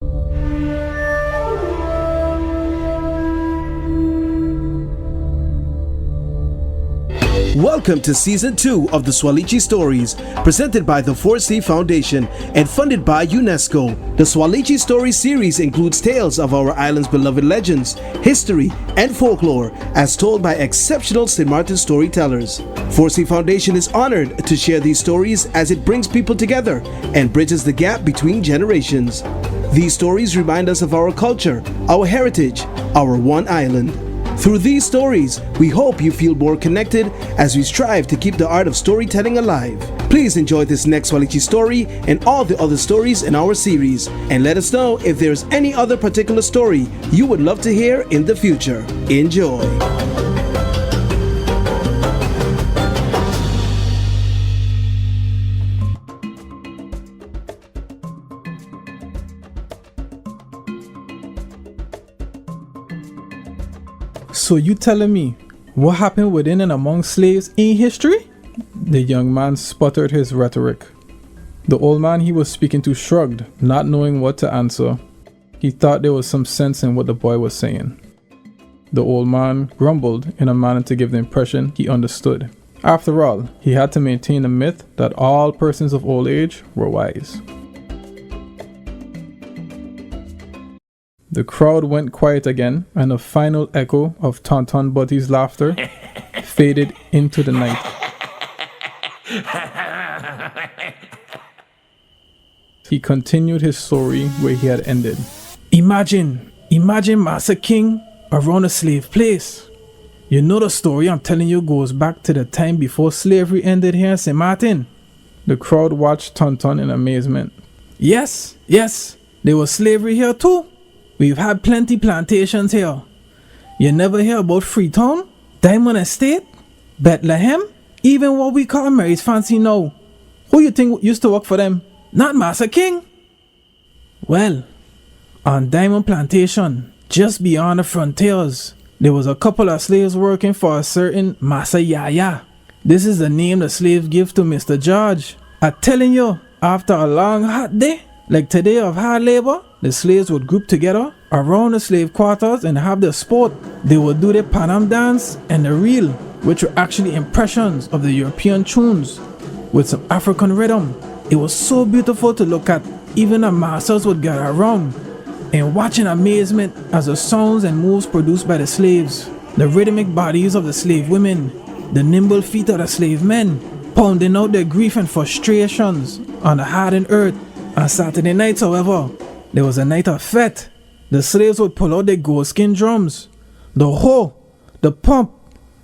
Welcome to Season 2 of the Soualichi Stories, presented by the Foresee Foundation and funded by UNESCO. The Soualichi Stories series includes tales of our island's beloved legends, history, and folklore, as told by exceptional Sint Maarten storytellers. Foresee Foundation is honored to share these stories as it brings people together and bridges the gap between generations. These stories remind us of our culture, our heritage, our one island. Through these stories, we hope you feel more connected as we strive to keep the art of storytelling alive. Please enjoy this next Soualichi story and all the other stories in our series, and let us know if there's any other particular story you would love to hear in the future. Enjoy! So you telling me what happened within and among slaves in history? The young man sputtered his rhetoric. The old man he was speaking to shrugged, not knowing what to answer. He thought there was some sense in what the boy was saying. The old man grumbled in a manner to give the impression he understood. After all, he had to maintain the myth that all persons of old age were wise. The crowd went quiet again, and a final echo of Tonton Butty's laughter faded into the night. He continued his story where he had ended. Imagine Master King around a slave place. You know the story I'm telling you goes back to the time before slavery ended here in Sint Maarten. The crowd watched Tonton in amazement. Yes, there was slavery here too. We've had plenty plantations here. You never hear about Freetown, Diamond Estate, Bethlehem, even what we call Mary's Fancy now. Who you think used to work for them? Not Master King. Well, on Diamond Plantation, just beyond the frontiers, there was a couple of slaves working for a certain Master Yaya. This is the name the slaves give to Mr. George. I'm telling you, after a long hot day, like today of hard labor, the slaves would group together around the slave quarters and have their sport. They would do the Panam dance and the reel, which were actually impressions of the European tunes with some African rhythm. It was so beautiful to look at. Even the masters would gather around and watch in amazement as the sounds and moves produced by the slaves, the rhythmic bodies of the slave women, the nimble feet of the slave men, pounding out their grief and frustrations on the hardened earth. On Saturday nights, however, there was a night of fete. The slaves would pull out their goatskin drums, the hoe, the pump,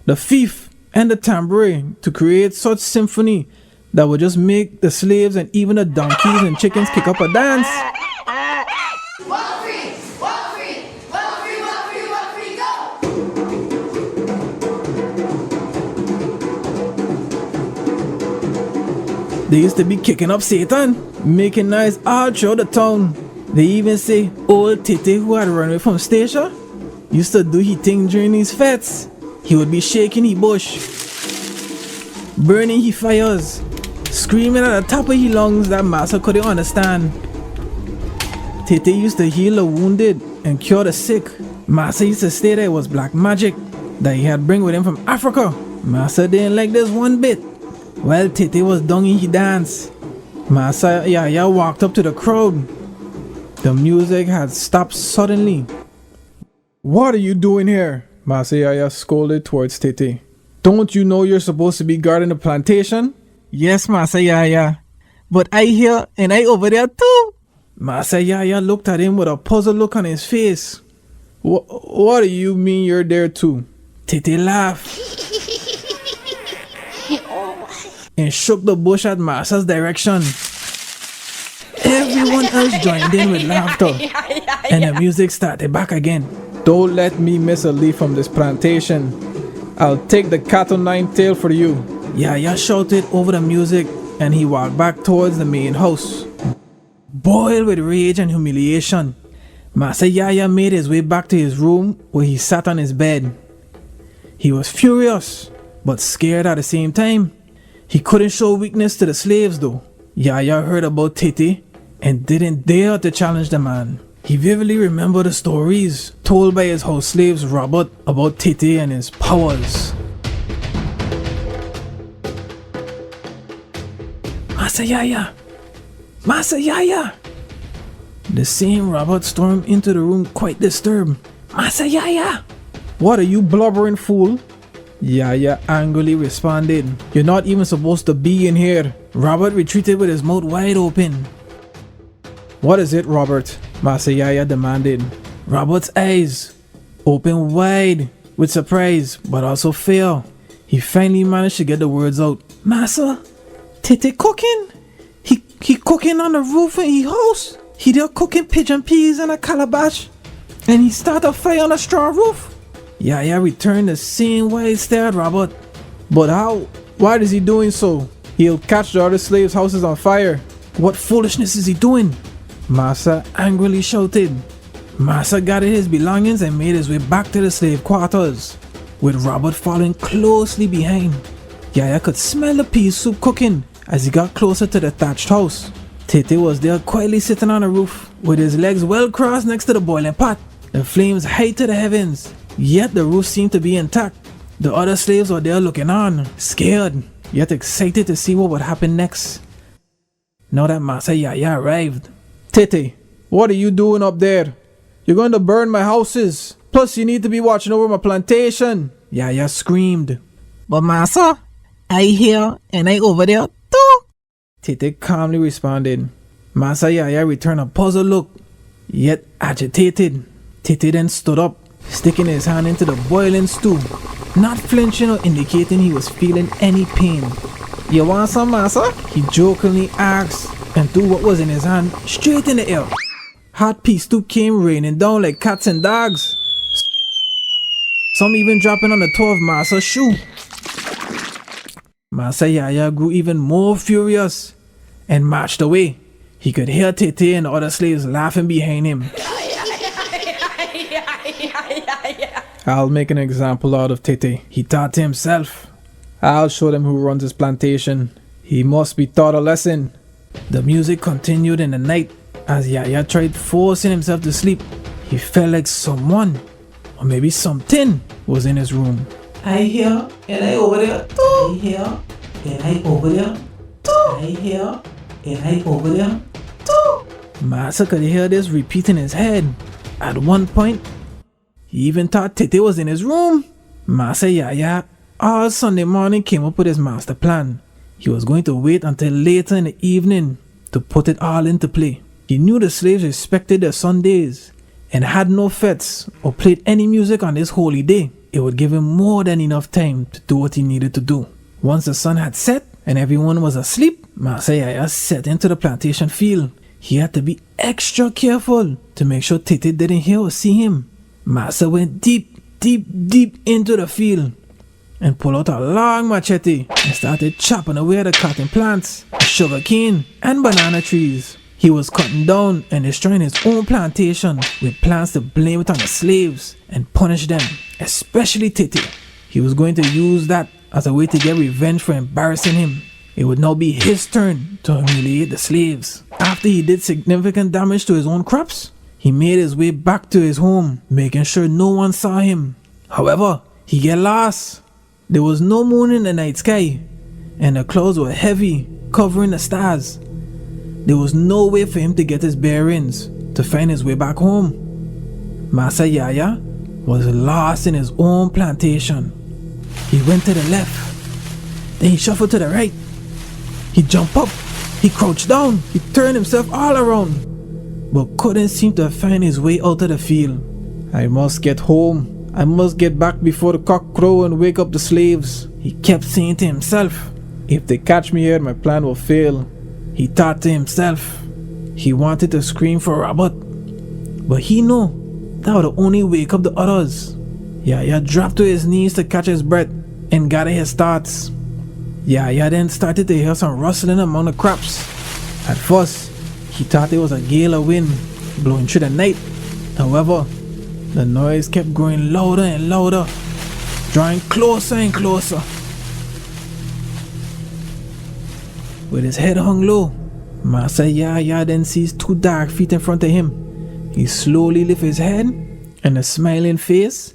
the fife, and the tambourine to create such symphony that would just make the slaves and even the donkeys and chickens kick up a dance. Walk free, walk free, walk free, walk free, walk free, go! They used to be kicking up Satan, making noise all throughout the town. They even say old Tete, who had run away from station, used to do his thing during these fetes. He would be shaking his bush, burning his fires, screaming at the top of his lungs that master couldn't understand. Tete used to heal the wounded and cure the sick. Master used to say that it was black magic that he had bring with him from Africa. Master didn't like this one bit. While Tete was doing his dance, Master Yaya walked up to the crowd. The music had stopped suddenly. What are you doing here? Master Yaya scolded towards Tete. Don't you know you're supposed to be guarding the plantation? Yes, Master Yaya. But I here and I over there too. Master Yaya looked at him with a puzzled look on his face. What do you mean you're there too? Tete laughed and shook the bush at Master's direction. Everyone else joined in with laughter, and the music started back again. Don't let me miss a leaf from this plantation. I'll take the cat o' nine tail for you. Yaya shouted over the music, and he walked back towards the main house. Boiled with rage and humiliation, Master Yaya made his way back to his room where he sat on his bed. He was furious, but scared at the same time. He couldn't show weakness to the slaves though. Yaya heard about Tete and didn't dare to challenge the man. He vividly remembered the stories told by his house slaves Robert about Tete and his powers. Master Yaya! Master Yaya! The same Robert stormed into the room quite disturbed. Master Yaya! What are you blubbering fool? Yaya angrily responded. You're not even supposed to be in here. Robert retreated with his mouth wide open. What is it, Robert? Master Yaya demanded. Robert's eyes opened wide with surprise but also fear. He finally managed to get the words out. Master, Tete cooking? He cooking on the roof in his house? He there cooking pigeon peas in a calabash? And he started a fire on a straw roof? Yaya returned the same wide stare at Robert. But how? Why is he doing so? He'll catch the other slaves' houses on fire. What foolishness is he doing? Master angrily shouted. Master gathered his belongings and made his way back to the slave quarters, with Robert following closely behind. Yaya could smell the pea soup cooking as he got closer to the thatched house. Tete was there quietly sitting on the roof, with his legs well crossed next to the boiling pot, the flames high to the heavens, yet the roof seemed to be intact. The other slaves were there looking on, scared, yet excited to see what would happen next. Now that Master Yaya arrived. Tete, what are you doing up there? You're going to burn my houses. Plus you need to be watching over my plantation. Yaya screamed. But Master, I here and I over there too. Tete calmly responded. Master Yaya returned a puzzled look, yet agitated. Tete then stood up, sticking his hand into the boiling stew, not flinching or indicating he was feeling any pain. You want some, Master? He jokingly asked and threw what was in his hand straight in the air. Hot pea stew came raining down like cats and dogs, some even dropping on the toe of Master's shoe. Master Yaya grew even more furious and marched away. He could hear Tete and the other slaves laughing behind him. I'll make an example out of Tete, he thought to himself. I'll show them who runs his plantation. He must be taught a lesson. The music continued in the night as Yaya tried forcing himself to sleep. He felt like someone, or maybe something, was in his room. I here and I over there too. I here and I over there too. I here and I over there too. Master could hear this repeat in his head. At one point, he even thought Tete was in his room. Master Yaya all Sunday morning came up with his master plan. He was going to wait until later in the evening to put it all into play. He knew the slaves respected their Sundays and had no fetes or played any music on this holy day. It would give him more than enough time to do what he needed to do. Once the sun had set and everyone was asleep, Master Yaya set into the plantation field. He had to be extra careful to make sure Tete didn't hear or see him. Master went deep into the field and pulled out a long machete and started chopping away at the cotton plants, sugar cane, and banana trees. He was cutting down and destroying his own plantation with plans to blame it on the slaves and punish them, especially Tete. He was going to use that as a way to get revenge for embarrassing him. It would now be his turn to humiliate the slaves. After he did significant damage to his own crops, he made his way back to his home, making sure no one saw him. However, he got lost. There was no moon in the night sky, and the clouds were heavy, covering the stars. There was no way for him to get his bearings to find his way back home. Master Yaya was lost in his own plantation. He went to the left, then he shuffled to the right. He jumped up, he crouched down, he turned himself all around, but couldn't seem to find his way out of the field. I must get home. I must get back before the cock crow and wake up the slaves, he kept saying to himself. If they catch me here, my plan will fail, he thought to himself. He wanted to scream for Robert, but he knew that would only wake up the others. Yaya dropped to his knees to catch his breath and gather his thoughts. Yaya then started to hear some rustling among the crops. At first, he thought it was a gale of wind blowing through the night. However, the noise kept growing louder and louder, drawing closer and closer. With his head hung low, Master Yaya then sees two dark feet in front of him. He slowly lifts his head, and the smiling face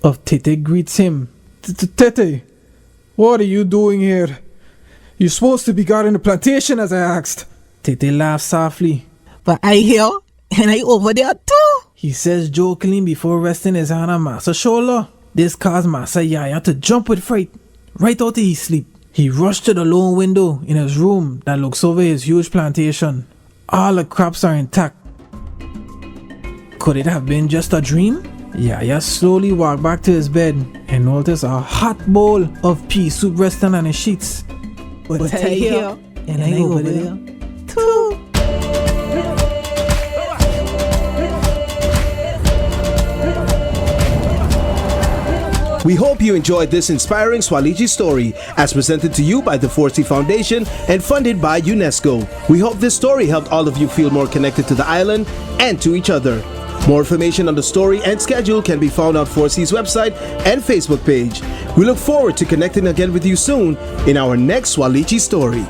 of Tete greets him. Tete, what are you doing here? You're supposed to be guarding the plantation as I asked. Tete laughs softly. But I here, and I over there too. He says jokingly before resting his hand on Master's shoulder. This caused Master Yaya to jump with fright, right out of his sleep. He rushed to the lone window in his room that looks over his huge plantation. All the crops are intact. Could it have been just a dream? Yaya slowly walked back to his bed and noticed a hot bowl of pea soup resting on his sheets. But I here, and I over there too. We hope you enjoyed this inspiring Soualichi story as presented to you by the Foresee Foundation and funded by UNESCO. We hope this story helped all of you feel more connected to the island and to each other. More information on the story and schedule can be found on Foresee's website and Facebook page. We look forward to connecting again with you soon in our next Soualichi story.